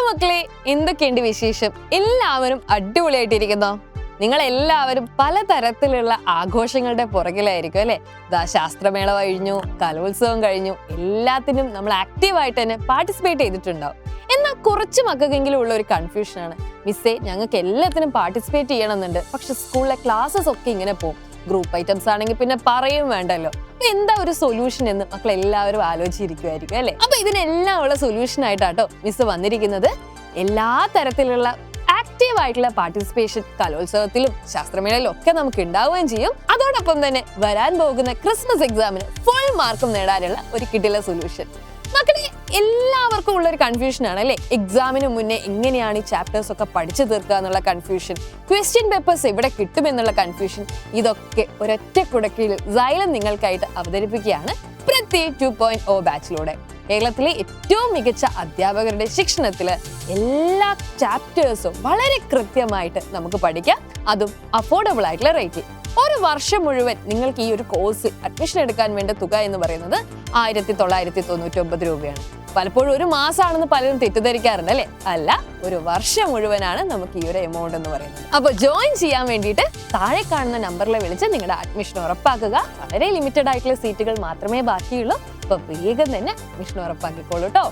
മക്കളെ, എന്തൊക്കെയുണ്ട് വിശേഷം? എല്ലാവരും അടിപൊളിയായിട്ടിരിക്കുന്നോ? നിങ്ങൾ എല്ലാവരും പലതരത്തിലുള്ള ആഘോഷങ്ങളുടെ പുറകിലായിരിക്കും അല്ലെ? ശാസ്ത്രമേള കഴിഞ്ഞു, കലോത്സവം കഴിഞ്ഞു, എല്ലാത്തിനും നമ്മൾ ആക്റ്റീവായിട്ട് തന്നെ പാർട്ടിസിപ്പേറ്റ് ചെയ്തിട്ടുണ്ടാവും. എന്നാൽ കുറച്ച് മക്കൾക്കെങ്കിലും ഉള്ള ഒരു കൺഫ്യൂഷനാണ്, മിസ്സേ ഞങ്ങൾക്ക് എല്ലാത്തിനും പാർട്ടിസിപ്പേറ്റ് ചെയ്യണമെന്നുണ്ട്, പക്ഷെ സ്കൂളിലെ ക്ലാസ്സസ് ഒക്കെ ഇങ്ങനെ പോകും. ഗ്രൂപ്പ് ഐറ്റംസ് ആണെങ്കിൽ പിന്നെ പറയും വേണ്ടല്ലോ. എന്താ ഒരു സൊല്യൂഷൻ എന്ന് മക്കൾ എല്ലാവരും ആലോചിച്ചിരിക്കുമായിരിക്കും അല്ലെ? അപ്പൊ ഇതിനെല്ലാം ഉള്ള സൊല്യൂഷൻ ആയിട്ടാട്ടോ മിസ് വന്നിരിക്കുന്നത്. എല്ലാ തരത്തിലുള്ള ആക്റ്റീവ് ആയിട്ടുള്ള പാർട്ടിസിപ്പേഷൻ കലോത്സവത്തിലും ശാസ്ത്രമേളയിലും ഒക്കെ നമുക്ക് ഉണ്ടാവുകയും ചെയ്യും. അതോടൊപ്പം തന്നെ വരാൻ പോകുന്ന ക്രിസ്മസ് എക്സാമിന് ഫുൾ മാർക്കും നേടാനുള്ള ഒരു കിടില സൊല്യൂഷൻ. മക്കളെ, എല്ലാവർക്കും ഉള്ള ഒരു കൺഫ്യൂഷൻ ആണ് അല്ലെ? എക്സാമിന് മുന്നേ എങ്ങനെയാണ് ഈ ചാപ്റ്റേഴ്സ് ഒക്കെ പഠിച്ചു തീർക്കുക എന്നുള്ള കൺഫ്യൂഷൻ, ക്വസ്റ്റ്യൻ പേപ്പേഴ്സ് എവിടെ കിട്ടുമെന്നുള്ള കൺഫ്യൂഷൻ, ഇതൊക്കെ ഒരൊറ്റ കുടക്കീഴിൽ xylem നിങ്ങൾക്കായിട്ട് അവതരിപ്പിക്കുകയാണ് പ്രതി 2.0 ബാച്ചിലൂടെ. കേരളത്തിലെ ഏറ്റവും മികച്ച അധ്യാപകരുടെ ശിക്ഷണത്തില് എല്ലാ ചാപ്റ്റേഴ്സും വളരെ കൃത്യമായിട്ട് നമുക്ക് പഠിക്കാം, അതും അഫോർഡബിൾ ആയിട്ടുള്ള റേറ്റിൽ. ഒരു വർഷം മുഴുവൻ നിങ്ങൾക്ക് ഈ ഒരു കോഴ്സിൽ അഡ്മിഷൻ എടുക്കാൻ വേണ്ട തുക എന്ന് പറയുന്നത് 1999 രൂപയാണ്. പലപ്പോഴും ഒരു മാസമാണെന്ന് പലരും തെറ്റിദ്ധരിക്കാറുണ്ട് അല്ലെ? അല്ല, ഒരു വർഷം മുഴുവനാണ് നമുക്ക് ഈ ഒരു എമൗണ്ട് എന്ന് പറയുന്നത്. അപ്പൊ ജോയിൻ ചെയ്യാൻ വേണ്ടിയിട്ട് താഴെ കാണുന്ന നമ്പറിൽ വിളിച്ച് നിങ്ങളുടെ അഡ്മിഷൻ ഉറപ്പാക്കുക. വളരെ ലിമിറ്റഡ് ആയിട്ടുള്ള സീറ്റുകൾ മാത്രമേ ബാക്കിയുള്ളൂ. അപ്പൊ വേഗം തന്നെ അഡ്മിഷൻ ഉറപ്പാക്കിക്കോളൂ കേട്ടോ.